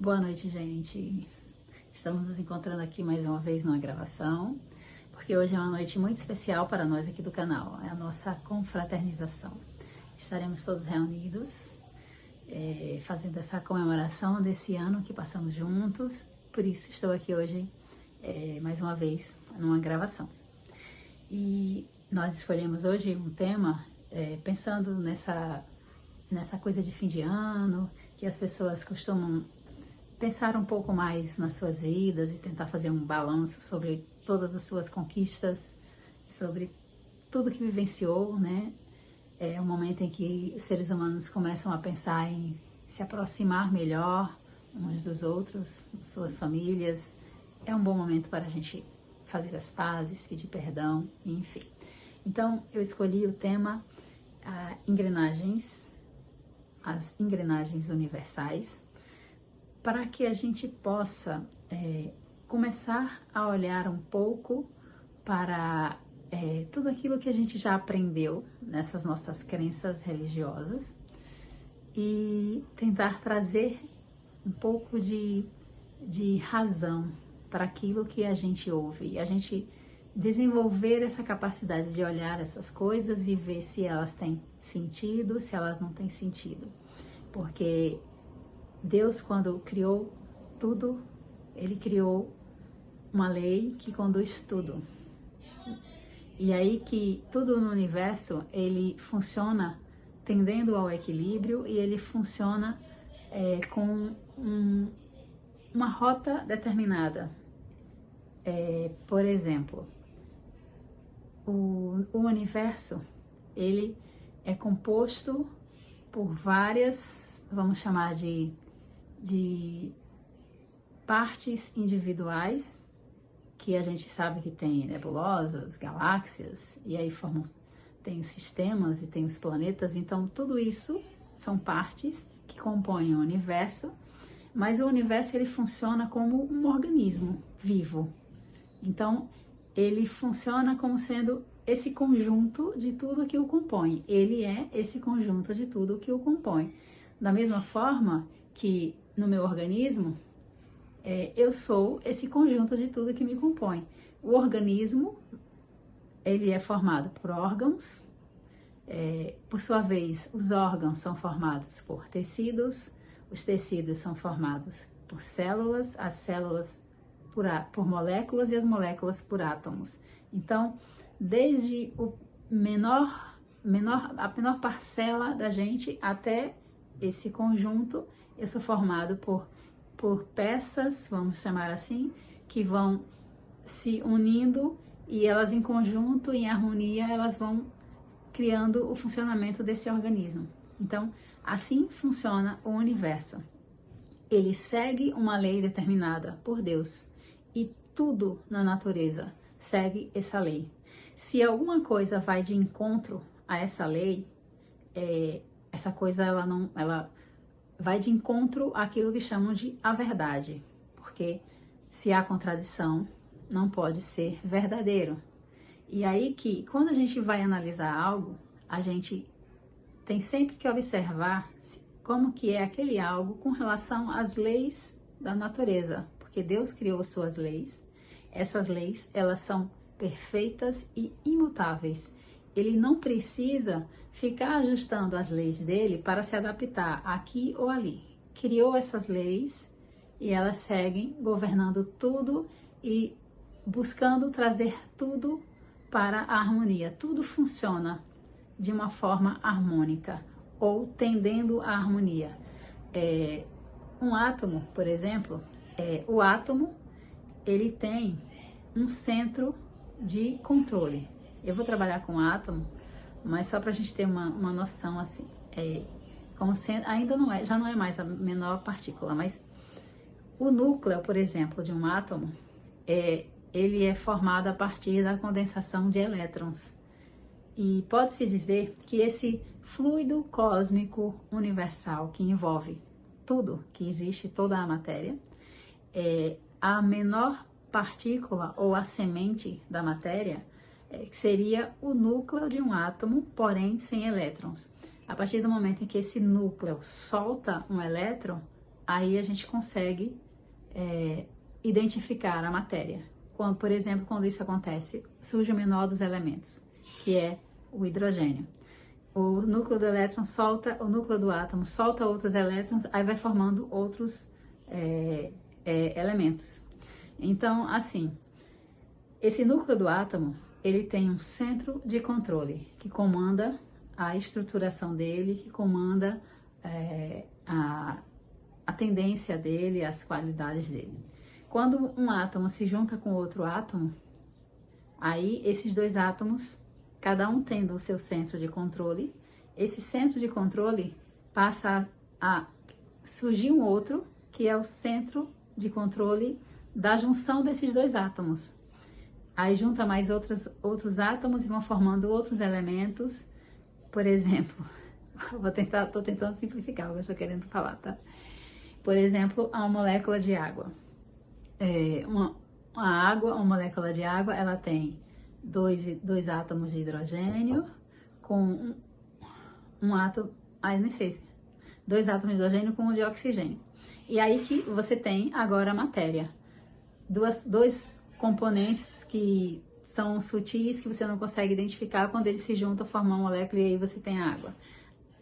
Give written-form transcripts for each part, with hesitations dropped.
Boa noite, gente. Estamos nos encontrando aqui mais uma vez numa gravação, porque hoje é uma noite muito especial para nós aqui do canal, é a nossa confraternização. Estaremos todos reunidos, fazendo essa comemoração desse ano que passamos juntos, por isso estou aqui hoje, mais uma vez, numa gravação. E nós escolhemos hoje um tema, pensando nessa coisa de fim de ano, que as pessoas costumam pensar um pouco mais nas suas vidas e tentar fazer um balanço sobre todas as suas conquistas, sobre tudo que vivenciou, né? É um momento em que os seres humanos começam a pensar em se aproximar melhor uns dos outros, suas famílias. É um bom momento para a gente fazer as pazes, pedir perdão, enfim. Então, eu escolhi o tema as engrenagens universais, para que a gente possa começar a olhar um pouco para tudo aquilo que a gente já aprendeu nessas nossas crenças religiosas e tentar trazer um pouco de razão para aquilo que a gente ouve, e a gente desenvolver essa capacidade de olhar essas coisas e ver se elas têm sentido, se elas não têm sentido, porque Deus, quando criou tudo, Ele criou uma lei que conduz tudo. E aí que tudo no universo, ele funciona tendendo ao equilíbrio e ele funciona com uma rota determinada. Por exemplo, o universo, ele é composto por várias, vamos chamar de partes individuais, que a gente sabe que tem nebulosas, galáxias, e aí tem os sistemas e tem os planetas, então tudo isso são partes que compõem o universo, mas o universo ele funciona como um organismo vivo. Então, ele funciona como sendo esse conjunto de tudo que o compõe. Ele é esse conjunto de tudo que o compõe. Da mesma forma que no meu organismo, eu sou esse conjunto de tudo que me compõe. O organismo, ele é formado por órgãos, por sua vez, os órgãos são formados por tecidos, os tecidos são formados por células, as células por moléculas e as moléculas por átomos. Então, desde a menor parcela da gente até esse conjunto, eu sou formado por peças, vamos chamar assim, que vão se unindo e elas em conjunto, em harmonia, elas vão criando o funcionamento desse organismo. Então, assim funciona o universo. Ele segue uma lei determinada por Deus e tudo na natureza segue essa lei. Se alguma coisa vai de encontro a essa lei, essa coisa ela vai de encontro àquilo que chamam de a verdade, porque se há contradição, não pode ser verdadeiro. E aí que, quando a gente vai analisar algo, a gente tem sempre que observar como que é aquele algo com relação às leis da natureza, porque Deus criou suas leis. Essas leis, elas são perfeitas e imutáveis. Ele não precisa ficar ajustando as leis dele para se adaptar aqui ou ali. Criou essas leis e elas seguem governando tudo e buscando trazer tudo para a harmonia. Tudo funciona de uma forma harmônica ou tendendo à harmonia. Um átomo, por exemplo, o átomo, ele tem um centro de controle. Eu vou trabalhar com átomo, mas só para a gente ter uma noção assim, como sendo, ainda não é, já não é mais a menor partícula, mas o núcleo, por exemplo, de um átomo, ele é formado a partir da condensação de elétrons. E pode-se dizer que esse fluido cósmico universal que envolve tudo que existe, toda a matéria, a menor partícula ou a semente da matéria seria o núcleo de um átomo, porém sem elétrons. A partir do momento em que esse núcleo solta um elétron, aí a gente consegue identificar a matéria. Quando, por exemplo, quando isso acontece, surge o menor dos elementos, que é o hidrogênio. O núcleo do elétron solta, o núcleo do átomo solta outros elétrons, aí vai formando outros elementos. Então, assim, esse núcleo do átomo, ele tem um centro de controle que comanda a estruturação dele, que comanda a tendência dele, as qualidades dele. Quando um átomo se junta com outro átomo, aí esses dois átomos, cada um tendo o seu centro de controle, esse centro de controle passa a surgir um outro, que é o centro de controle da junção desses dois átomos. Aí junta mais outros átomos e vão formando outros elementos. Por exemplo, tô tentando simplificar o que eu estou querendo falar, tá? Por exemplo, a molécula de água. Uma molécula de água, ela tem dois átomos de hidrogênio com um átomo, nem sei, dois átomos de hidrogênio com um de oxigênio. E aí que você tem agora a matéria. Dois componentes que são sutis, que você não consegue identificar, quando eles se juntam, formam uma molécula e aí você tem a água.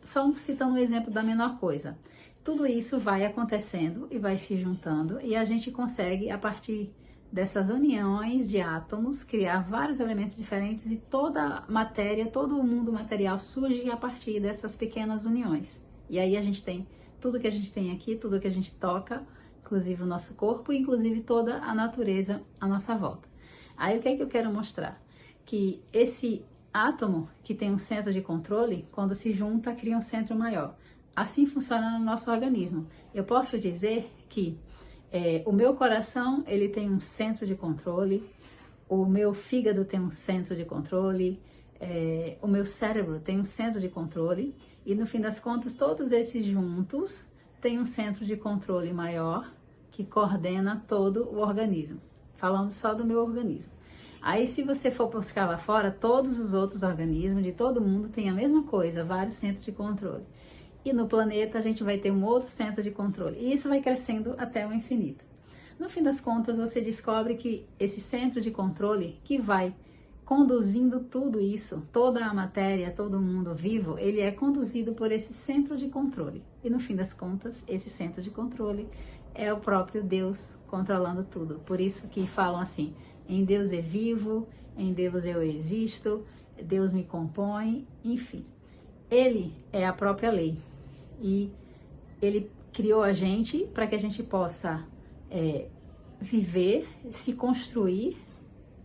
Só citando um exemplo da menor coisa. Tudo isso vai acontecendo e vai se juntando e a gente consegue, a partir dessas uniões de átomos, criar vários elementos diferentes e toda a matéria, todo o mundo material surge a partir dessas pequenas uniões. E aí a gente tem tudo que a gente tem aqui, tudo que a gente toca, inclusive o nosso corpo, inclusive toda a natureza à nossa volta. Aí o que é que eu quero mostrar? Que esse átomo que tem um centro de controle, quando se junta, cria um centro maior. Assim funciona no nosso organismo. Eu posso dizer que o meu coração, ele tem um centro de controle, o meu fígado tem um centro de controle, o meu cérebro tem um centro de controle, e no fim das contas, todos esses juntos têm um centro de controle maior que coordena todo o organismo. Falando só do meu organismo. Aí, se você for buscar lá fora, todos os outros organismos de todo mundo têm a mesma coisa, vários centros de controle. E no planeta a gente vai ter um outro centro de controle. E isso vai crescendo até o infinito. No fim das contas, você descobre que esse centro de controle que vai conduzindo tudo isso, toda a matéria, todo o mundo vivo, ele é conduzido por esse centro de controle. E no fim das contas, esse centro de controle é o próprio Deus controlando tudo. Por isso que falam assim, em Deus eu vivo, em Deus eu existo, Deus me compõe, enfim. Ele é a própria lei. E ele criou a gente para que a gente possa viver, se construir,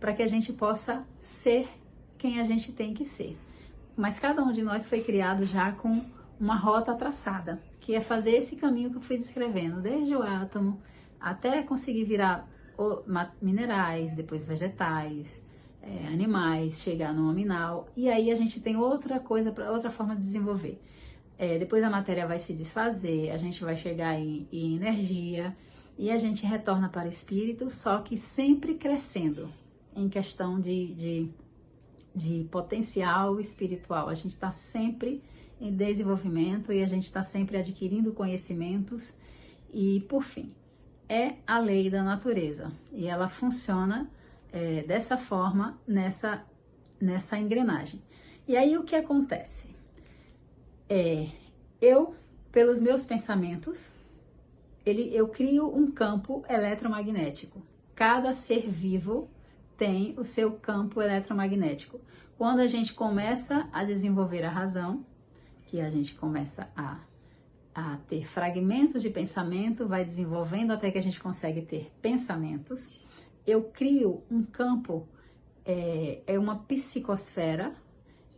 para que a gente possa ser quem a gente tem que ser. Mas cada um de nós foi criado já com uma rota traçada, que é fazer esse caminho que eu fui descrevendo, desde o átomo até conseguir virar minerais, depois vegetais, animais, chegar no nominal. E aí a gente tem outra coisa, outra forma de desenvolver. Depois a matéria vai se desfazer, a gente vai chegar em energia e a gente retorna para o espírito, só que sempre crescendo em questão de potencial espiritual. A gente está sempre em desenvolvimento e a gente está sempre adquirindo conhecimentos e, por fim, é a lei da natureza e ela funciona dessa forma nessa engrenagem. E aí o que acontece? Eu, pelos meus pensamentos, eu crio um campo eletromagnético. Cada ser vivo tem o seu campo eletromagnético. Quando a gente começa a desenvolver a razão, que a gente começa a ter fragmentos de pensamento, vai desenvolvendo até que a gente consegue ter pensamentos, eu crio um campo, uma psicosfera.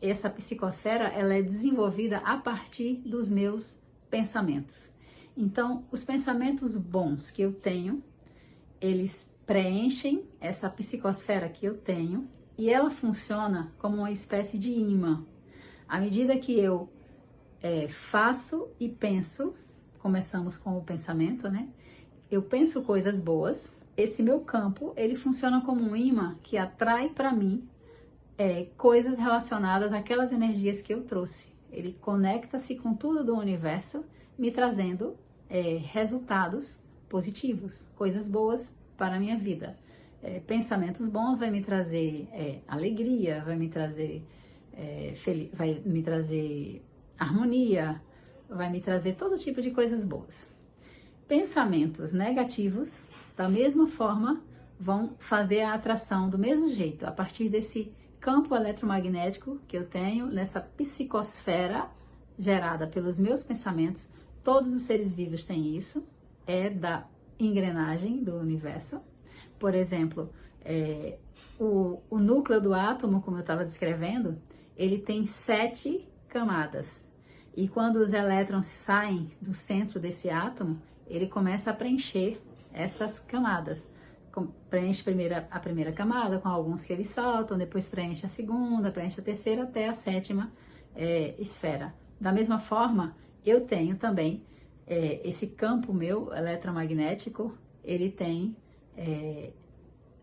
Essa psicosfera, ela é desenvolvida a partir dos meus pensamentos. Então, os pensamentos bons que eu tenho, eles preenchem essa psicosfera que eu tenho e ela funciona como uma espécie de imã. À medida que eu faço e penso, começamos com o pensamento, né? Eu penso coisas boas, esse meu campo, ele funciona como um imã que atrai para mim coisas relacionadas àquelas energias que eu trouxe. Ele conecta-se com tudo do universo, me trazendo resultados positivos, coisas boas para a minha vida. Pensamentos bons vai me trazer alegria, vai me trazer harmonia, vai me trazer todo tipo de coisas boas. Pensamentos negativos, da mesma forma, vão fazer a atração do mesmo jeito, a partir desse campo eletromagnético que eu tenho, nessa psicosfera gerada pelos meus pensamentos. Todos os seres vivos têm isso, é da engrenagem do universo. Por exemplo, o núcleo do átomo, como eu estava descrevendo, ele tem 7 camadas. E quando os elétrons saem do centro desse átomo, ele começa a preencher essas camadas. Preenche a primeira camada com alguns que eles soltam, depois preenche a segunda, preenche a terceira, até a 7ª esfera. Da mesma forma, eu tenho também esse campo meu eletromagnético, ele tem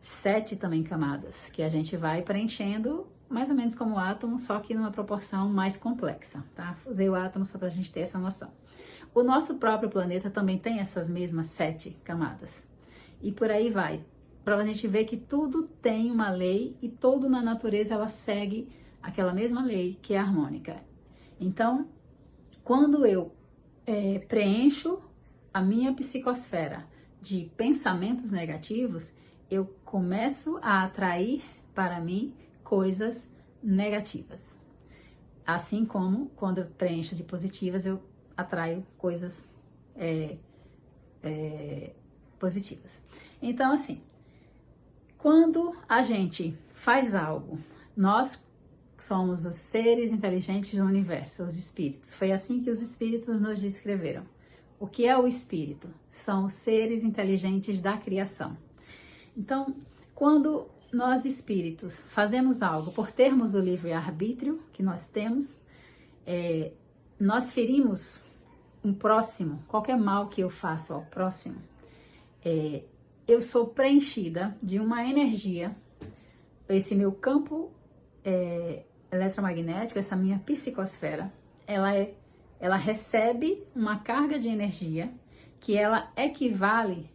7 também camadas, que a gente vai preenchendo mais ou menos como o átomo, só que numa proporção mais complexa, tá? Usei o átomo só para a gente ter essa noção. O nosso próprio planeta também tem essas mesmas 7 camadas. E por aí vai, para a gente ver que tudo tem uma lei e tudo na natureza ela segue aquela mesma lei que é harmônica. Então, quando eu preencho a minha psicosfera de pensamentos negativos, eu começo a atrair para mim coisas negativas. Assim como quando eu preencho de positivas, eu atraio coisas positivas. Então, assim, quando a gente faz algo, nós somos os seres inteligentes do universo, os espíritos. Foi assim que os espíritos nos descreveram. O que é o espírito? São os seres inteligentes da criação. Então, quando nós espíritos fazemos algo por termos o livre-arbítrio que nós temos, nós ferimos um próximo, qualquer mal que eu faço ao próximo, eu sou preenchida de uma energia, esse meu campo eletromagnético, essa minha psicosfera, ela recebe uma carga de energia que ela equivale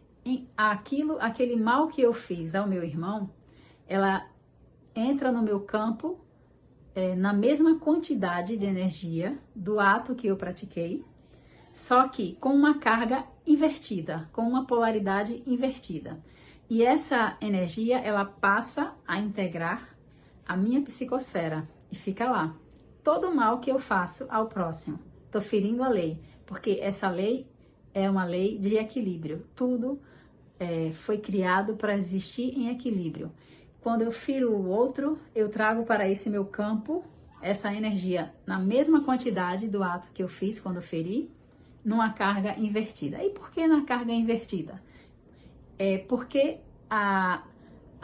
àquele mal que eu fiz ao meu irmão, ela entra no meu campo na mesma quantidade de energia do ato que eu pratiquei, só que com uma carga invertida, com uma polaridade invertida. E essa energia, ela passa a integrar a minha psicosfera e fica lá. Todo mal que eu faço ao próximo, estou ferindo a lei, porque essa lei é uma lei de equilíbrio. Tudo foi criado para existir em equilíbrio. Quando eu firo o outro, eu trago para esse meu campo essa energia na mesma quantidade do ato que eu fiz quando eu feri, numa carga invertida. E por que na carga invertida? Porque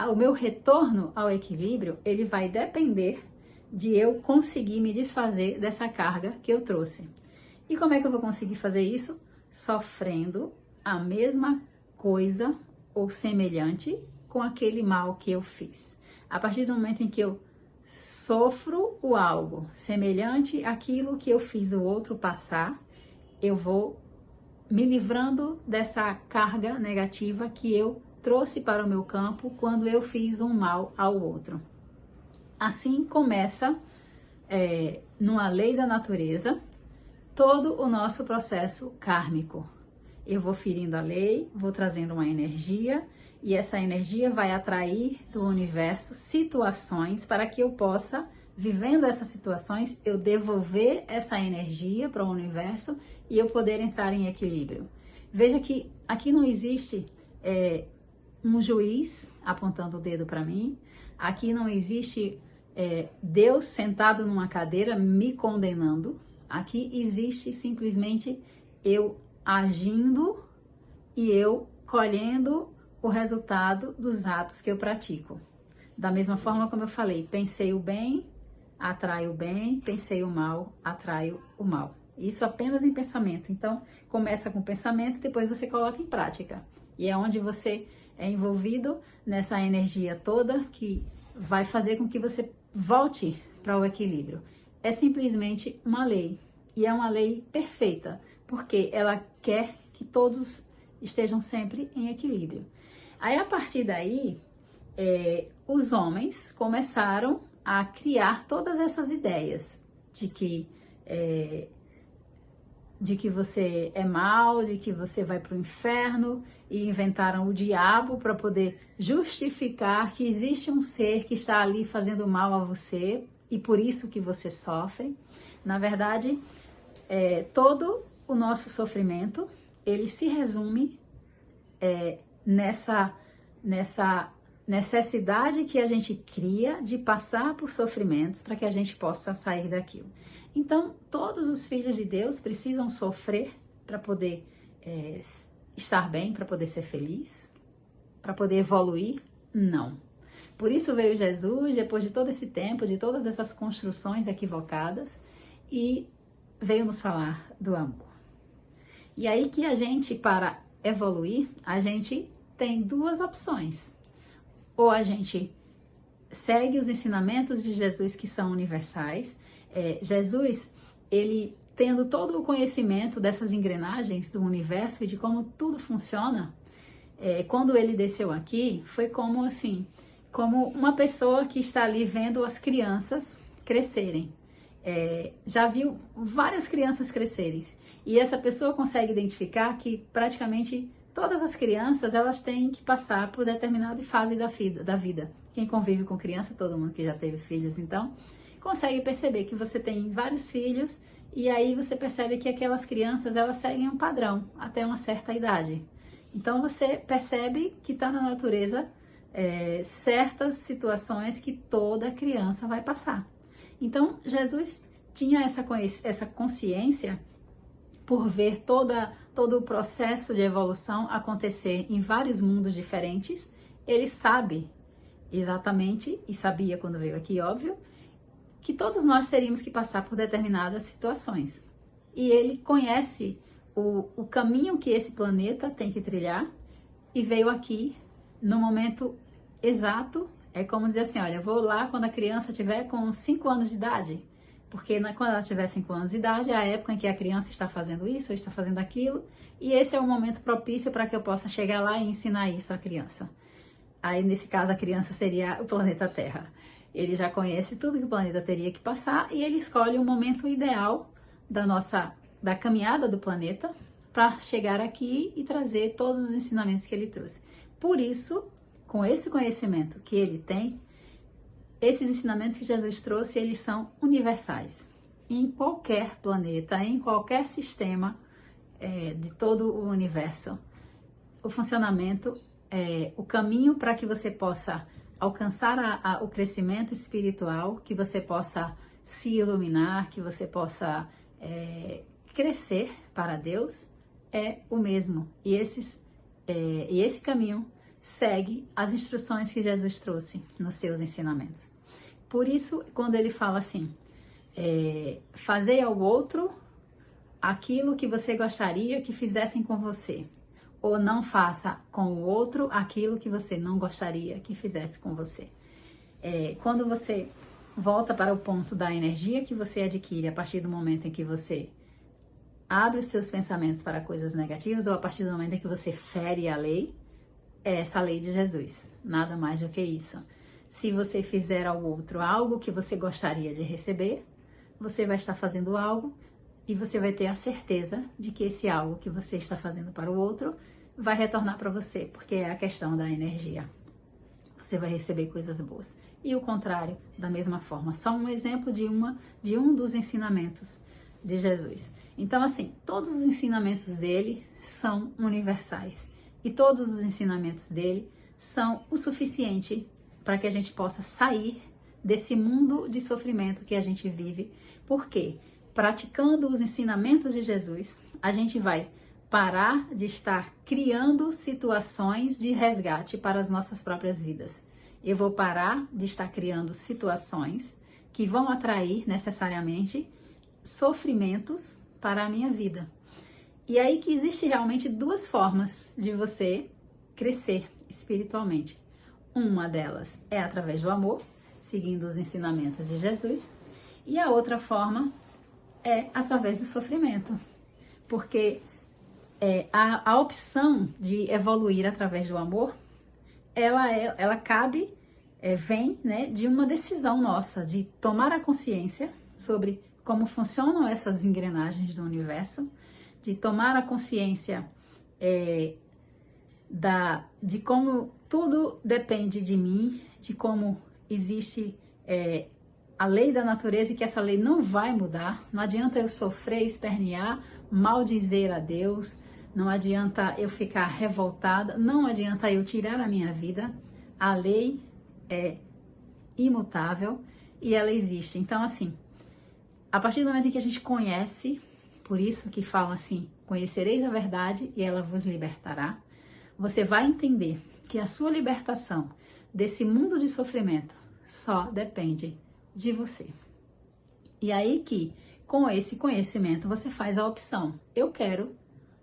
o meu retorno ao equilíbrio, ele vai depender de eu conseguir me desfazer dessa carga que eu trouxe. E como é que eu vou conseguir fazer isso? Sofrendo a mesma coisa ou semelhante com aquele mal que eu fiz. A partir do momento em que eu sofro o algo semelhante àquilo que eu fiz o outro passar, eu vou me livrando dessa carga negativa que eu trouxe para o meu campo quando eu fiz um mal ao outro. Assim começa, numa lei da natureza, todo o nosso processo kármico. Eu vou ferindo a lei, vou trazendo uma energia, e essa energia vai atrair do universo situações para que eu possa, vivendo essas situações, eu devolver essa energia para o universo e eu poder entrar em equilíbrio. Veja que aqui não existe um juiz apontando o dedo para mim, aqui não existe Deus sentado numa cadeira me condenando, aqui existe simplesmente eu agindo e eu colhendo o resultado dos atos que eu pratico. Da mesma forma como eu falei, pensei o bem, atraio o bem, pensei o mal, atraio o mal. Isso apenas em pensamento. Então, começa com pensamento e depois você coloca em prática. E é onde você é envolvido nessa energia toda que vai fazer com que você volte para o equilíbrio. É simplesmente uma lei. E é uma lei perfeita, porque ela quer que que todos estejam sempre em equilíbrio. Aí, a partir daí, os homens começaram a criar todas essas ideias de que você é mau, de que você vai para o inferno, e inventaram o diabo para poder justificar que existe um ser que está ali fazendo mal a você e por isso que você sofre. Na verdade, todo o nosso sofrimento, ele se resume nessa necessidade que a gente cria de passar por sofrimentos para que a gente possa sair daquilo. Então, todos os filhos de Deus precisam sofrer para poder estar bem, para poder ser feliz, para poder evoluir? Não. Por isso veio Jesus, depois de todo esse tempo, de todas essas construções equivocadas, e veio nos falar do amor. E aí que a gente, para evoluir, a gente tem duas opções. Ou a gente segue os ensinamentos de Jesus que são universais. Jesus, ele tendo todo o conhecimento dessas engrenagens do universo e de como tudo funciona, quando ele desceu aqui, foi como assim, como uma pessoa que está ali vendo as crianças crescerem. Já viu várias crianças crescerem. E essa pessoa consegue identificar que praticamente todas as crianças, elas têm que passar por determinada fase da vida. Quem convive com criança, todo mundo que já teve filhos, então, consegue perceber que você tem vários filhos e aí você percebe que aquelas crianças, elas seguem um padrão até uma certa idade. Então, você percebe que está na natureza certas situações que toda criança vai passar. Então, Jesus tinha essa consciência por ver todo o processo de evolução acontecer em vários mundos diferentes. Ele sabe exatamente, e sabia quando veio aqui, óbvio, que todos nós teríamos que passar por determinadas situações. E ele conhece o caminho que esse planeta tem que trilhar e veio aqui no momento exato. É como dizer assim, olha, eu vou lá quando a criança tiver com 5 anos de idade, porque quando ela tiver 5 anos de idade é a época em que a criança está fazendo isso ou está fazendo aquilo, e esse é o momento propício para que eu possa chegar lá e ensinar isso à criança. Aí, nesse caso, a criança seria o planeta Terra. Ele já conhece tudo que o planeta teria que passar e ele escolhe o momento ideal da caminhada do planeta para chegar aqui e trazer todos os ensinamentos que ele trouxe. Por isso, com esse conhecimento que ele tem, esses ensinamentos que Jesus trouxe, eles são universais. Em qualquer planeta, em qualquer sistema de todo o universo, o funcionamento, o caminho para que você possa alcançar o crescimento espiritual, que você possa se iluminar, que você possa crescer para Deus, é o mesmo. E esse caminho segue as instruções que Jesus trouxe nos seus ensinamentos. Por isso, quando ele fala assim, fazei ao outro aquilo que você gostaria que fizessem com você, ou não faça com o outro aquilo que você não gostaria que fizesse com você. Quando você volta para o ponto da energia que você adquire a partir do momento em que você abre os seus pensamentos para coisas negativas, ou a partir do momento em que você fere a lei, é essa lei de Jesus, nada mais do que isso. Se você fizer ao outro algo que você gostaria de receber, você vai estar fazendo algo e você vai ter a certeza de que esse algo que você está fazendo para o outro vai retornar para você, porque é a questão da energia. Você vai receber coisas boas. E o contrário, da mesma forma. Só um exemplo de um dos ensinamentos de Jesus. Então, assim, todos os ensinamentos dele são universais. E todos os ensinamentos dele são o suficiente para que a gente possa sair desse mundo de sofrimento que a gente vive. Porque, praticando os ensinamentos de Jesus, a gente vai parar de estar criando situações de resgate para as nossas próprias vidas. Eu vou parar de estar criando situações que vão atrair necessariamente sofrimentos para a minha vida. E aí que existe realmente duas formas de você crescer espiritualmente. Uma delas é através do amor, seguindo os ensinamentos de Jesus, e a outra forma é através do sofrimento. Porque a opção de evoluir através do amor, ela cabe, vem, né, de uma decisão nossa, de tomar a consciência sobre como funcionam essas engrenagens do universo, de tomar a consciência de como tudo depende de mim, de como existe a lei da natureza e que essa lei não vai mudar. Não adianta eu sofrer, espernear, maldizer a Deus, não adianta eu ficar revoltada, não adianta eu tirar a minha vida. A lei é imutável e ela existe. Então, assim, a partir do momento em que a gente conhece, por isso que falam assim, conhecereis a verdade e ela vos libertará, você vai entender que a sua libertação desse mundo de sofrimento só depende de você. E aí que, com esse conhecimento, você faz a opção. Eu quero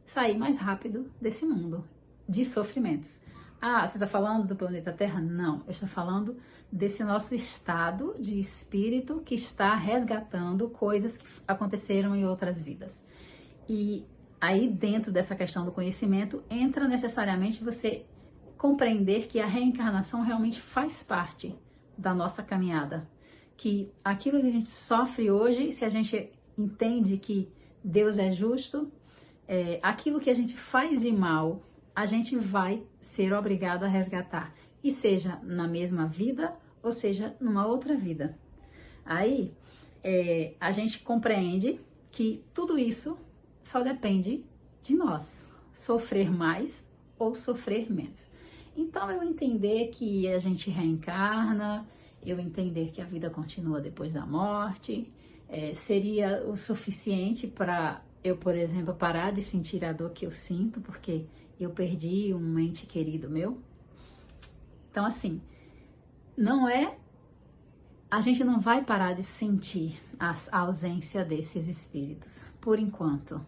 sair mais rápido desse mundo de sofrimentos. Ah, você está falando do planeta Terra? Não, eu estou falando desse nosso estado de espírito que está resgatando coisas que aconteceram em outras vidas. E aí, dentro dessa questão do conhecimento, entra necessariamente você compreender que a reencarnação realmente faz parte da nossa caminhada. Que aquilo que a gente sofre hoje, se a gente entende que Deus é justo, aquilo que a gente faz de mal, a gente vai ser obrigado a resgatar. E seja na mesma vida, ou seja numa outra vida. Aí, a gente compreende que tudo isso só depende de nós. Sofrer mais ou sofrer menos. Então, eu entender que a gente reencarna, eu entender que a vida continua depois da morte, seria o suficiente para eu, por exemplo, parar de sentir a dor que eu sinto, porque eu perdi um ente querido meu. Então, assim, a gente não vai parar de sentir a ausência desses espíritos, por enquanto.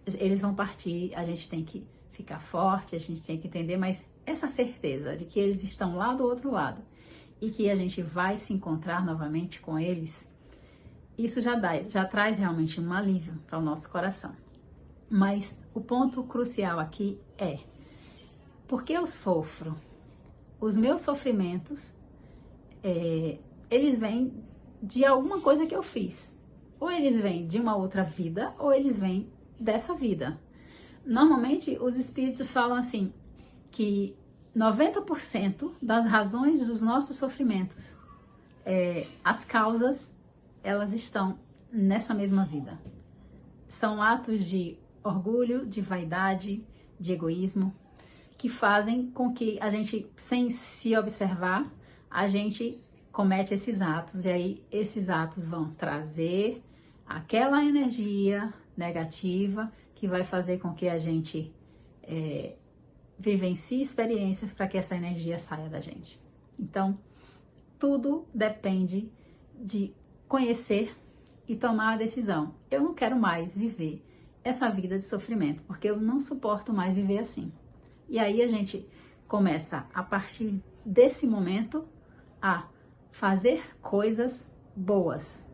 Eles vão partir, a gente tem que ficar forte, a gente tem que entender, mas essa certeza de que eles estão lá do outro lado e que a gente vai se encontrar novamente com eles, isso já traz realmente um alívio para o nosso coração. Mas o ponto crucial aqui por que eu sofro? Os meus sofrimentos, eles vêm de alguma coisa que eu fiz. Ou eles vêm de uma outra vida, ou eles vêm dessa vida. Normalmente, os espíritos falam assim, que 90% das razões dos nossos sofrimentos, as causas, elas estão nessa mesma vida. São atos de orgulho, de vaidade, de egoísmo, que fazem com que a gente, sem se observar, a gente comete esses atos. E aí, esses atos vão trazer aquela energia negativa que vai fazer com que a gente vivencie experiências para que essa energia saia da gente. Então, tudo depende de conhecer e tomar a decisão. Eu não quero mais viver essa vida de sofrimento, porque eu não suporto mais viver assim. E aí a gente começa, a partir desse momento, a fazer coisas boas.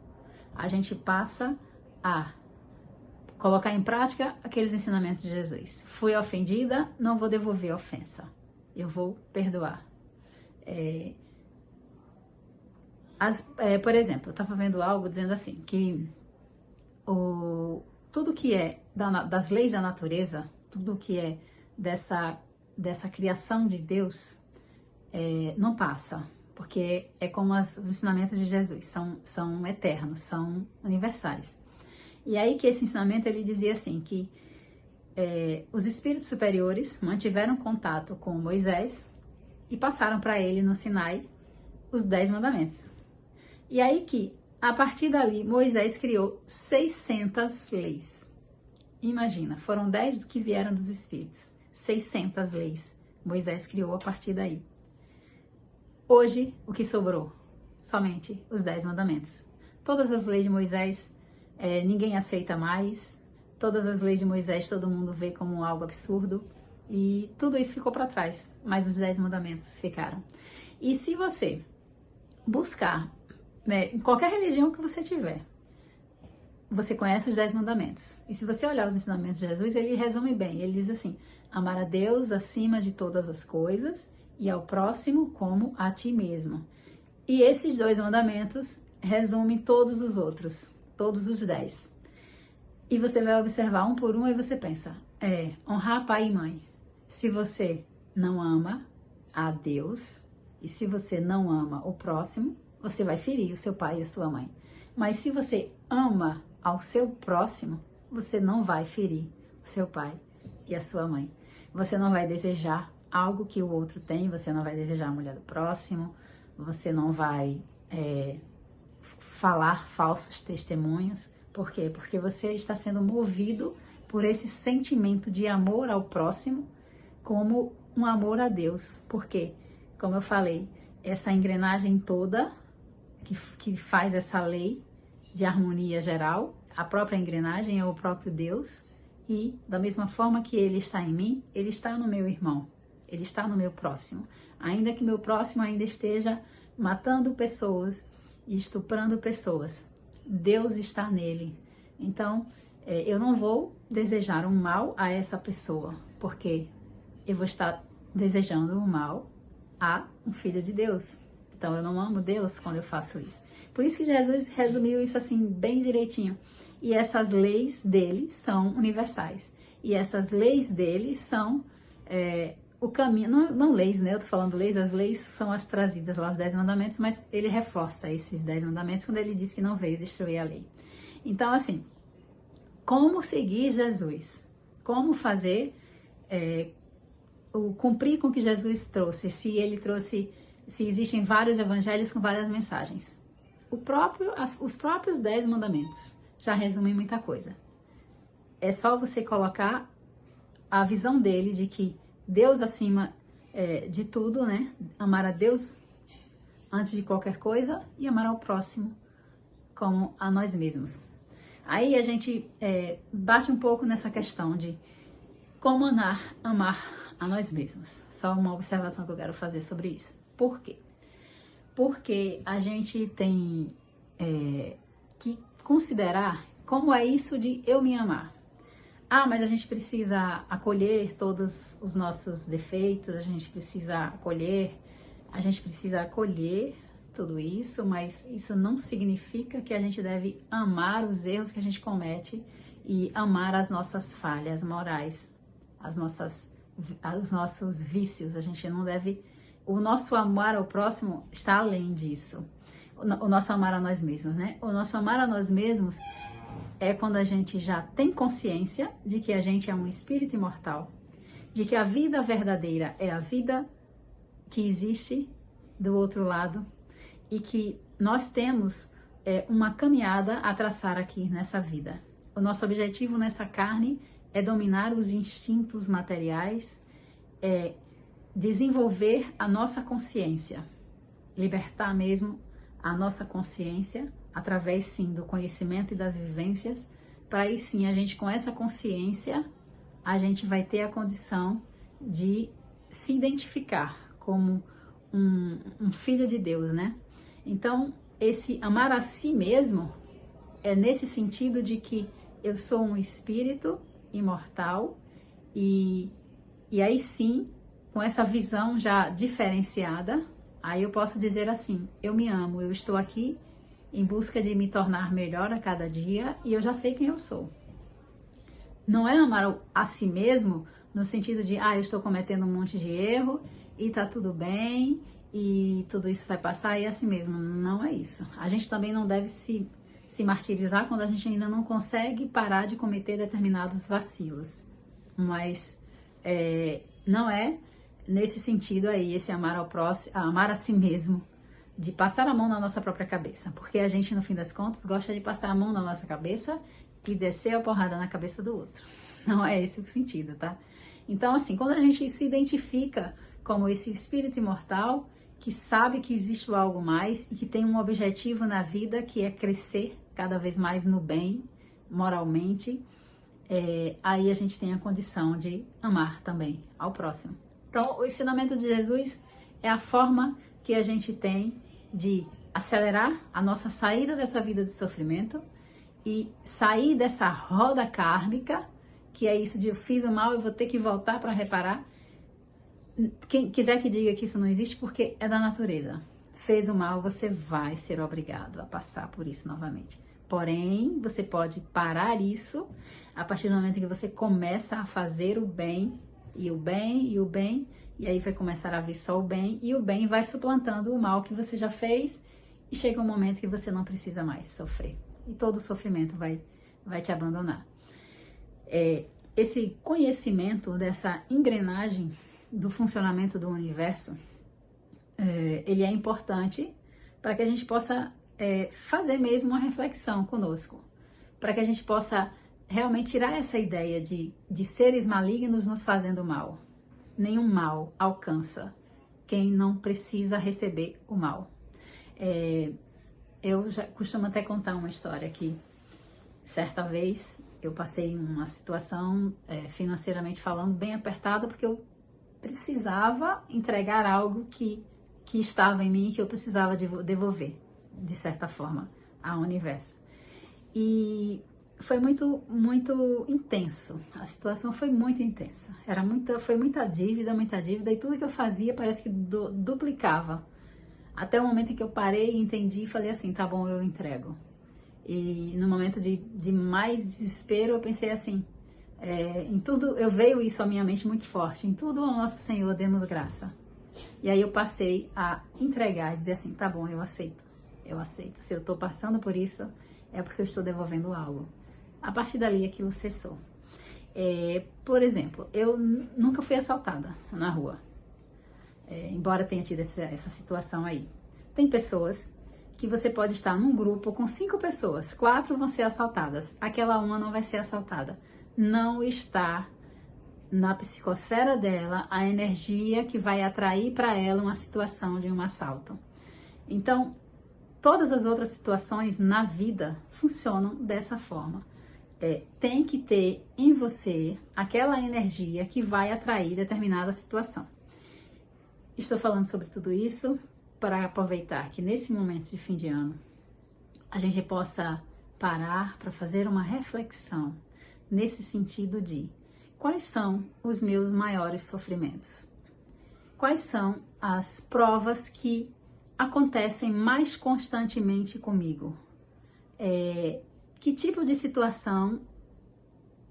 A gente passa a colocar em prática aqueles ensinamentos de Jesus. Fui ofendida, não vou devolver a ofensa. Eu vou perdoar. Por exemplo, eu estava vendo algo dizendo assim, que tudo que é das leis da natureza, tudo que é dessa criação de Deus, não passa. Porque é como os ensinamentos de Jesus, são eternos, são universais. E aí que esse ensinamento, ele dizia assim, que os espíritos superiores mantiveram contato com Moisés e passaram para ele no Sinai os 10 mandamentos. E aí que, a partir dali, Moisés criou 600 leis. Imagina, foram 10 que vieram dos espíritos, 600 leis Moisés criou a partir daí. Hoje, o que sobrou? Somente os 10 mandamentos. Todas as leis de Moisés, ninguém aceita mais. Todas as leis de Moisés, todo mundo vê como algo absurdo. E tudo isso ficou para trás, mas os 10 mandamentos ficaram. E se você buscar, em qualquer religião que você tiver, você conhece os 10 mandamentos. E se você olhar os ensinamentos de Jesus, ele resume bem. Ele diz assim: amar a Deus acima de todas as coisas e ao próximo como a ti mesmo. E esses 2 mandamentos resumem todos os outros, todos os 10. E você vai observar um por um e você pensa, honrar pai e mãe. Se você não ama a Deus e se você não ama o próximo, você vai ferir o seu pai e a sua mãe. Mas se você ama ao seu próximo, você não vai ferir o seu pai e a sua mãe. Você não vai desejar algo que o outro tem, você não vai desejar a mulher do próximo, você não vai falar falsos testemunhos. Por quê? Porque você está sendo movido por esse sentimento de amor ao próximo como um amor a Deus. Por quê? Como eu falei, essa engrenagem toda que faz essa lei de harmonia geral, a própria engrenagem é o próprio Deus, e da mesma forma que Ele está em mim, Ele está no meu irmão, Ele está no meu próximo. Ainda que meu próximo ainda esteja matando pessoas e estuprando pessoas, Deus está nele. Então, eu não vou desejar um mal a essa pessoa, porque eu vou estar desejando um mal a um filho de Deus. Então, eu não amo Deus quando eu faço isso. Por isso que Jesus resumiu isso assim, bem direitinho. E essas leis dele são universais. E essas leis dele são o caminho, não leis, né? Eu tô falando leis, as leis são as trazidas lá, os 10 mandamentos, mas ele reforça esses 10 mandamentos quando ele diz que não veio destruir a lei. Então, assim, como seguir Jesus? Como fazer, cumprir com o que Jesus trouxe? Se existem vários evangelhos com várias mensagens. Os próprios 10 mandamentos já resumem muita coisa. É só você colocar a visão dele de que Deus acima de tudo, né? Amar a Deus antes de qualquer coisa e amar ao próximo como a nós mesmos. Aí a gente bate um pouco nessa questão de como amar a nós mesmos. Só uma observação que eu quero fazer sobre isso. Por quê? Porque a gente tem que considerar como é isso de eu me amar. Mas a gente precisa acolher todos os nossos defeitos, a gente precisa acolher tudo isso, mas isso não significa que a gente deve amar os erros que a gente comete e amar as nossas falhas morais, os nossos vícios. A gente não deve... O nosso amar ao próximo está além disso. O nosso amar a nós mesmos, né? O nosso amar a nós mesmos é quando a gente já tem consciência de que a gente é um espírito imortal, de que a vida verdadeira é a vida que existe do outro lado e que nós temos uma caminhada a traçar aqui nessa vida. O nosso objetivo nessa carne é dominar os instintos materiais, desenvolver a nossa consciência, libertar mesmo a nossa consciência através sim do conhecimento e das vivências, para aí sim a gente com essa consciência a gente vai ter a condição de se identificar como um filho de Deus, né? Então esse amar a si mesmo é nesse sentido de que eu sou um espírito imortal e aí sim, com essa visão já diferenciada, aí eu posso dizer assim, eu me amo, eu estou aqui em busca de me tornar melhor a cada dia e eu já sei quem eu sou. Não é amar a si mesmo no sentido de, eu estou cometendo um monte de erro e tá tudo bem e tudo isso vai passar e é assim mesmo. Não é isso. A gente também não deve se martirizar quando a gente ainda não consegue parar de cometer determinados vacilos. Mas não é nesse sentido aí, esse amar ao próximo, amar a si mesmo, de passar a mão na nossa própria cabeça, porque a gente, no fim das contas, gosta de passar a mão na nossa cabeça e descer a porrada na cabeça do outro. Não é esse o sentido, tá? Então, assim, quando a gente se identifica como esse espírito imortal, que sabe que existe algo mais e que tem um objetivo na vida, que é crescer cada vez mais no bem, moralmente, aí a gente tem a condição de amar também ao próximo. Então, o ensinamento de Jesus é a forma que a gente tem de acelerar a nossa saída dessa vida de sofrimento e sair dessa roda kármica, que é isso de eu fiz o mal, eu vou ter que voltar para reparar. Quem quiser que diga que isso não existe, porque é da natureza. Fez o mal, você vai ser obrigado a passar por isso novamente. Porém, você pode parar isso a partir do momento que você começa a fazer o bem, e o bem, e o bem, e aí vai começar a vir só o bem, e o bem vai suplantando o mal que você já fez, e chega um momento que você não precisa mais sofrer. E todo o sofrimento vai te abandonar. Esse conhecimento dessa engrenagem do funcionamento do universo, ele é importante para que a gente possa fazer mesmo uma reflexão conosco, para que a gente possa realmente tirar essa ideia de seres malignos nos fazendo mal. Nenhum mal alcança quem não precisa receber o mal. Eu já costumo até contar uma história aqui. Certa vez eu passei uma situação financeiramente falando bem apertada, porque eu precisava entregar algo que estava em mim, que eu precisava devolver, de certa forma, ao universo. E foi muito intenso. A situação foi muito intensa. Foi muita dívida, e tudo que eu fazia parece que duplicava. Até o momento em que eu parei, entendi e falei assim, tá bom, eu entrego. E no momento de mais desespero, eu pensei assim, em tudo, veio isso à minha mente muito forte, em tudo ao nosso Senhor demos graça. E aí eu passei a entregar e dizer assim, tá bom, eu aceito. Se eu estou passando por isso, é porque eu estou devolvendo algo. A partir dali, aquilo cessou. Por exemplo, eu nunca fui assaltada na rua, embora tenha tido essa situação aí. Tem pessoas que você pode estar num grupo com 5 pessoas, 4 vão ser assaltadas, aquela uma não vai ser assaltada. Não está na psicosfera dela a energia que vai atrair para ela uma situação de um assalto. Então, todas as outras situações na vida funcionam dessa forma. Tem que ter em você aquela energia que vai atrair determinada situação. Estou falando sobre tudo isso para aproveitar que nesse momento de fim de ano a gente possa parar para fazer uma reflexão nesse sentido de quais são os meus maiores sofrimentos? Quais são as provas que acontecem mais constantemente comigo? Que tipo de situação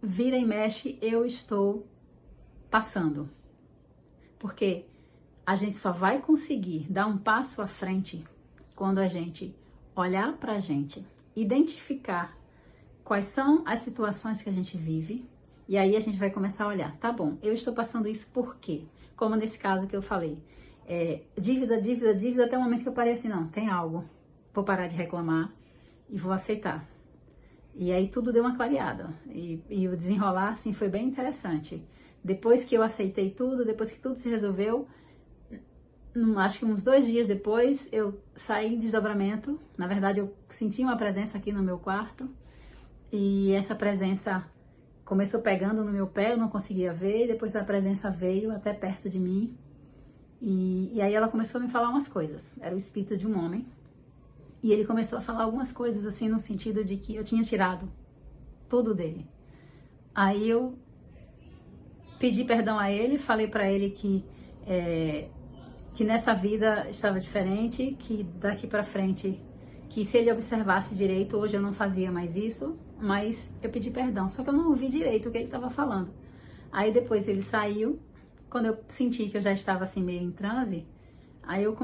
vira e mexe eu estou passando? Porque a gente só vai conseguir dar um passo à frente quando a gente olhar para a gente, identificar quais são as situações que a gente vive, e aí a gente vai começar a olhar, tá bom, eu estou passando isso por quê? Como nesse caso que eu falei, dívida, até o momento que eu parei assim, não, tem algo, vou parar de reclamar e vou aceitar. E aí tudo deu uma clareada, e o desenrolar assim foi bem interessante. Depois que eu aceitei tudo, depois que tudo se resolveu, acho que uns 2 dias depois, eu saí em desdobramento. Na verdade, eu senti uma presença aqui no meu quarto. E essa presença começou pegando no meu pé, eu não conseguia ver. Depois a presença veio até perto de mim. E aí ela começou a me falar umas coisas. Era o espírito de um homem. E ele começou a falar algumas coisas assim, no sentido de que eu tinha tirado tudo dele. Aí eu pedi perdão a ele, falei pra ele que nessa vida estava diferente, que daqui pra frente, que se ele observasse direito, hoje eu não fazia mais isso, mas eu pedi perdão, só que eu não ouvi direito o que ele estava falando. Aí depois ele saiu, quando eu senti que eu já estava assim meio em transe, aí eu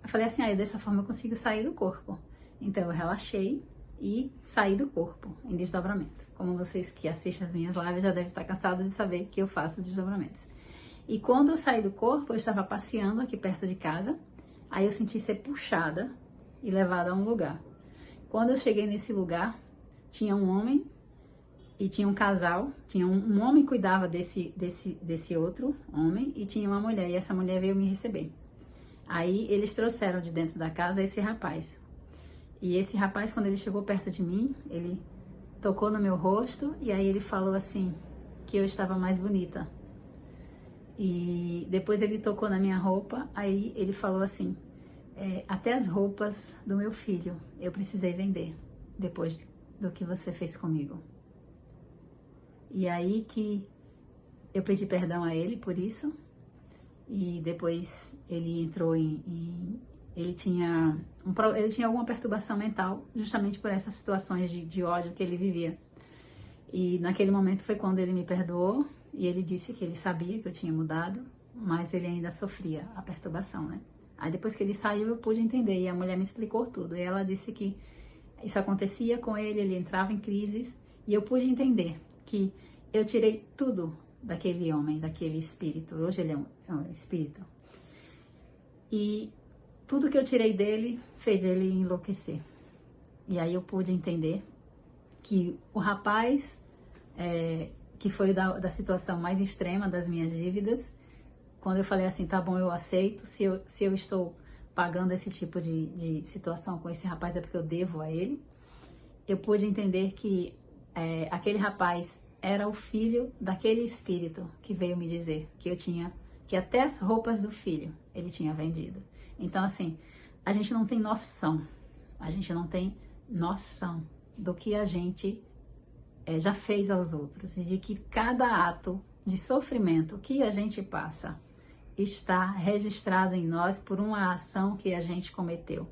falei assim, dessa forma eu consigo sair do corpo. Então eu relaxei e saí do corpo em desdobramento. Como vocês que assistem as minhas lives já devem estar cansados de saber que eu faço desdobramentos. E quando eu saí do corpo, eu estava passeando aqui perto de casa, aí eu senti ser puxada e levada a um lugar. Quando eu cheguei nesse lugar, tinha um homem e tinha um casal, tinha um homem que cuidava desse outro homem e tinha uma mulher, e essa mulher veio me receber. Aí eles trouxeram de dentro da casa esse rapaz. E esse rapaz, quando ele chegou perto de mim, ele tocou no meu rosto e aí ele falou assim, que eu estava mais bonita. E depois ele tocou na minha roupa, aí ele falou assim, até as roupas do meu filho eu precisei vender depois do que você fez comigo. E aí que eu pedi perdão a ele por isso, e depois ele entrou ele tinha alguma perturbação mental, justamente por essas situações de ódio que ele vivia. E naquele momento foi quando ele me perdoou, e ele disse que ele sabia que eu tinha mudado, mas ele ainda sofria a perturbação, né? Aí depois que ele saiu, eu pude entender, e a mulher me explicou tudo. E ela disse que isso acontecia com ele, ele entrava em crises, e eu pude entender que eu tirei tudo daquele homem, daquele espírito. Hoje ele é um espírito. E tudo que eu tirei dele fez ele enlouquecer. E aí eu pude entender que o rapaz, que foi da situação mais extrema das minhas dívidas, quando eu falei assim, tá bom, eu aceito, se eu estou pagando esse tipo de situação com esse rapaz é porque eu devo a ele, eu pude entender que aquele rapaz era o filho daquele espírito que veio me dizer que até as roupas do filho ele tinha vendido. Então, assim, a gente não tem noção do que a gente já fez aos outros, e de que cada ato de sofrimento que a gente passa está registrado em nós por uma ação que a gente cometeu.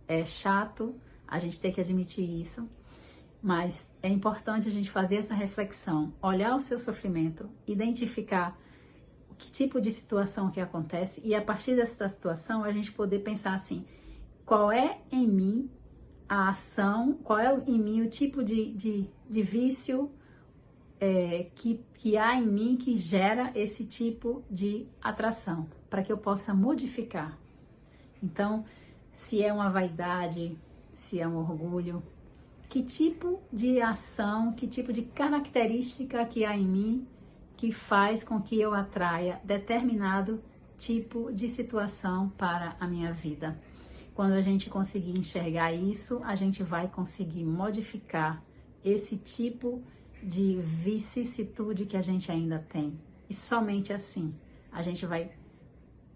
É chato a gente ter que admitir isso, mas é importante a gente fazer essa reflexão, olhar o seu sofrimento, identificar que tipo de situação que acontece, e a partir dessa situação a gente poder pensar assim, qual é em mim a ação, qual é em mim o tipo de vício que há em mim que gera esse tipo de atração, para que eu possa modificar. Então, se é uma vaidade, se é um orgulho, que tipo de ação, que tipo de característica que há em mim que faz com que eu atraia determinado tipo de situação para a minha vida. Quando a gente conseguir enxergar isso, a gente vai conseguir modificar esse tipo de vicissitude que a gente ainda tem. E somente assim a gente vai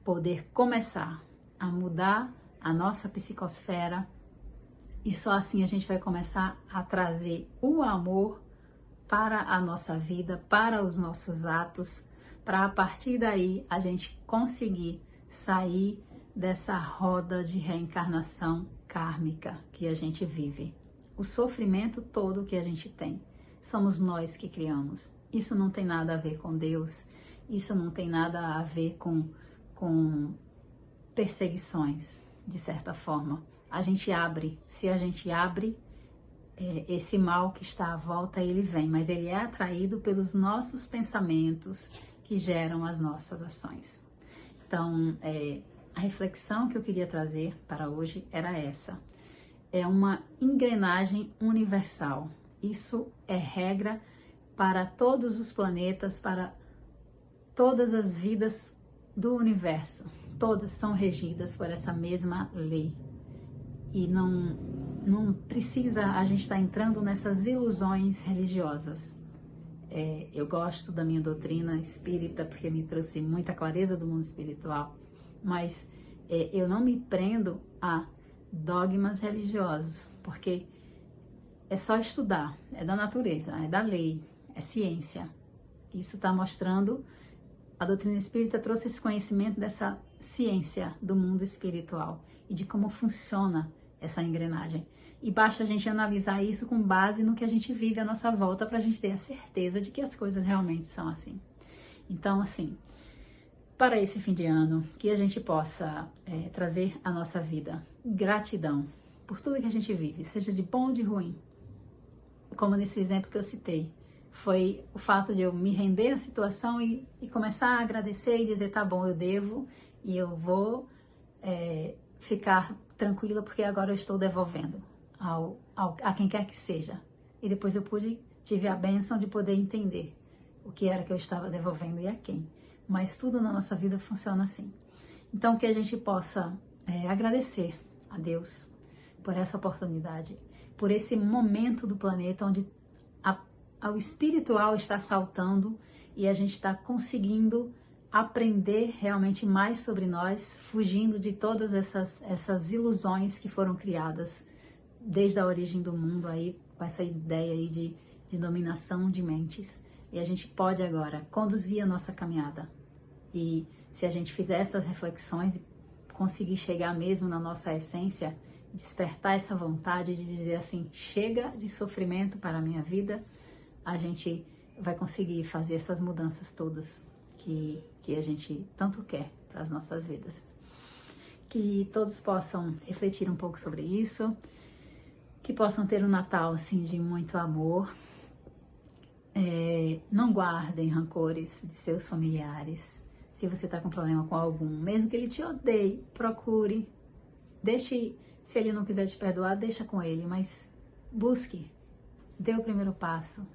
poder começar a mudar a nossa psicosfera, e só assim a gente vai começar a trazer o amor para a nossa vida, para os nossos atos, para a partir daí a gente conseguir sair dessa roda de reencarnação kármica que a gente vive. O sofrimento todo que a gente tem, somos nós que criamos. Isso não tem nada a ver com Deus, isso não tem nada a ver com perseguições, de certa forma. A gente abre, se a gente abre, esse mal que está à volta, ele vem, mas ele é atraído pelos nossos pensamentos que geram as nossas ações. Então, a reflexão que eu queria trazer para hoje era essa. É uma engrenagem universal. Isso é regra para todos os planetas, para todas as vidas do universo. Todas são regidas por essa mesma lei. E não precisa a gente estar entrando nessas ilusões religiosas. Eu gosto da minha doutrina espírita porque me trouxe muita clareza do mundo espiritual, mas eu não me prendo a dogmas religiosos, porque é só estudar, é da natureza, é da lei, é ciência. Isso está mostrando, a doutrina espírita trouxe esse conhecimento dessa ciência do mundo espiritual e de como funciona essa engrenagem. E basta a gente analisar isso com base no que a gente vive à nossa volta para a gente ter a certeza de que as coisas realmente são assim. Então, assim, para esse fim de ano, que a gente possa trazer à nossa vida gratidão por tudo que a gente vive, seja de bom ou de ruim. Como nesse exemplo que eu citei, foi o fato de eu me render à situação e começar a agradecer e dizer, tá bom, eu devo e eu vou ficar tranquila porque agora eu estou devolvendo a quem quer que seja. E depois eu tive a bênção de poder entender o que era que eu estava devolvendo e a quem. Mas tudo na nossa vida funciona assim. Então que a gente possa agradecer a Deus por essa oportunidade, por esse momento do planeta onde o espiritual está saltando e a gente está conseguindo aprender realmente mais sobre nós, fugindo de todas essas ilusões que foram criadas desde a origem do mundo aí essa ideia aí de dominação de mentes. E a gente pode agora conduzir a nossa caminhada. E se a gente fizer essas reflexões e conseguir chegar mesmo na nossa essência, despertar essa vontade de dizer assim, chega de sofrimento para a minha vida, a gente vai conseguir fazer essas mudanças todas que a gente tanto quer para as nossas vidas. Que todos possam refletir um pouco sobre isso, que possam ter um Natal assim de muito amor. Não guardem rancores de seus familiares. Se você está com problema com algum, mesmo que ele te odeie, procure. Deixe, se ele não quiser te perdoar, deixa com ele, mas busque, dê o primeiro passo.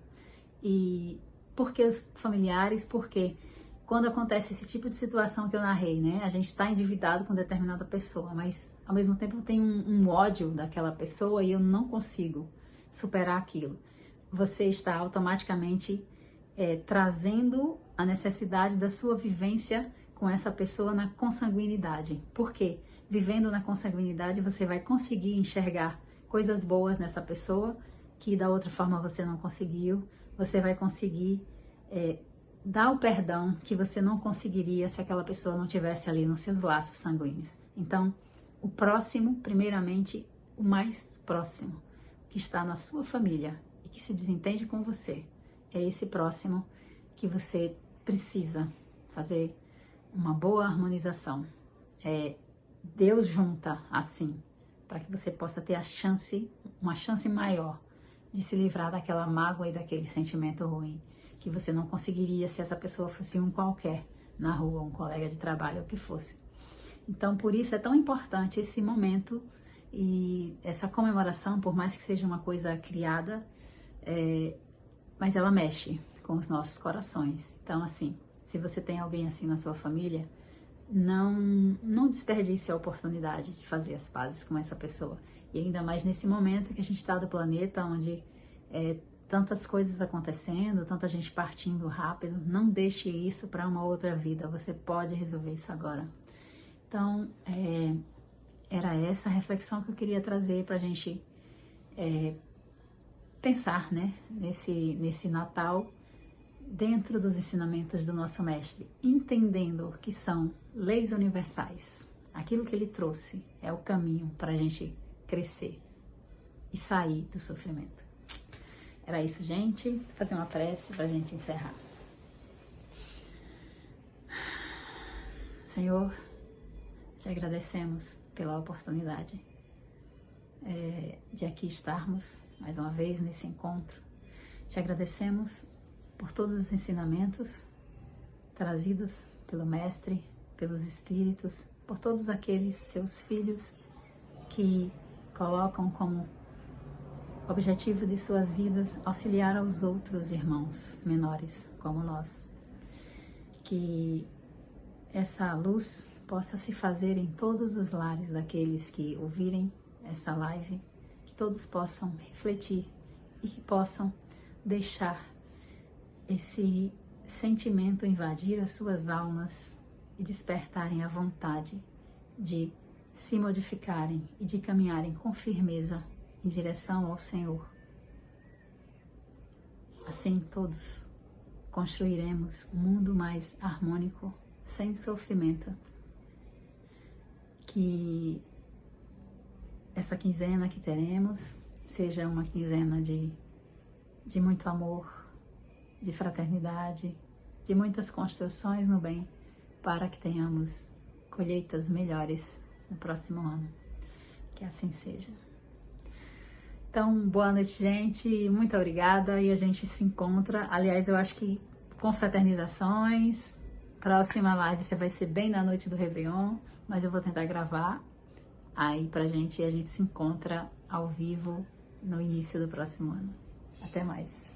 E por que os familiares? Porque quando acontece esse tipo de situação que eu narrei, né? A gente está endividado com determinada pessoa, mas ao mesmo tempo eu tenho um ódio daquela pessoa e eu não consigo superar aquilo. Você está automaticamente trazendo a necessidade da sua vivência com essa pessoa na consanguinidade. Por quê? Vivendo na consanguinidade, você vai conseguir enxergar coisas boas nessa pessoa que da outra forma você não conseguiu. Você vai conseguir dar o perdão que você não conseguiria se aquela pessoa não tivesse ali nos seus laços sanguíneos. Então, o próximo, primeiramente, o mais próximo, que está na sua família e que se desentende com você, é esse próximo que você precisa fazer uma boa harmonização. Deus junta assim, para que você possa ter uma chance maior de se livrar daquela mágoa e daquele sentimento ruim, que você não conseguiria se essa pessoa fosse um qualquer na rua, um colega de trabalho, o que fosse. Então, por isso é tão importante esse momento e essa comemoração, por mais que seja uma coisa criada, mas ela mexe com os nossos corações. Então, assim, se você tem alguém assim na sua família, não desperdice a oportunidade de fazer as pazes com essa pessoa. E ainda mais nesse momento que a gente está do planeta, onde tantas coisas acontecendo, tanta gente partindo rápido, não deixe isso para uma outra vida, você pode resolver isso agora. Então, era essa a reflexão que eu queria trazer para a gente pensar, né, nesse Natal, dentro dos ensinamentos do nosso Mestre, entendendo que são leis universais. Aquilo que ele trouxe é o caminho para a gente crescer e sair do sofrimento. Era isso, gente. Vou fazer uma prece para a gente encerrar. Senhor, te agradecemos pela oportunidade de aqui estarmos mais uma vez nesse encontro. Te agradecemos por todos os ensinamentos trazidos pelo Mestre, pelos Espíritos, por todos aqueles seus filhos que colocam como objetivo de suas vidas auxiliar aos outros irmãos menores como nós. Que essa luz possa se fazer em todos os lares daqueles que ouvirem essa live, que todos possam refletir e que possam deixar esse sentimento invadir as suas almas e despertarem a vontade de se modificarem e de caminharem com firmeza em direção ao Senhor. Assim todos construiremos um mundo mais harmônico, sem sofrimento. Que essa quinzena que teremos seja uma quinzena de muito amor, de fraternidade, de muitas construções no bem, para que tenhamos colheitas melhores no próximo ano. Que assim seja. Então, boa noite, gente. Muito obrigada e a gente se encontra. Aliás, eu acho que com fraternizações. Próxima live você vai ser bem na noite do Réveillon, mas eu vou tentar gravar aí pra gente e a gente se encontra ao vivo no início do próximo ano. Até mais.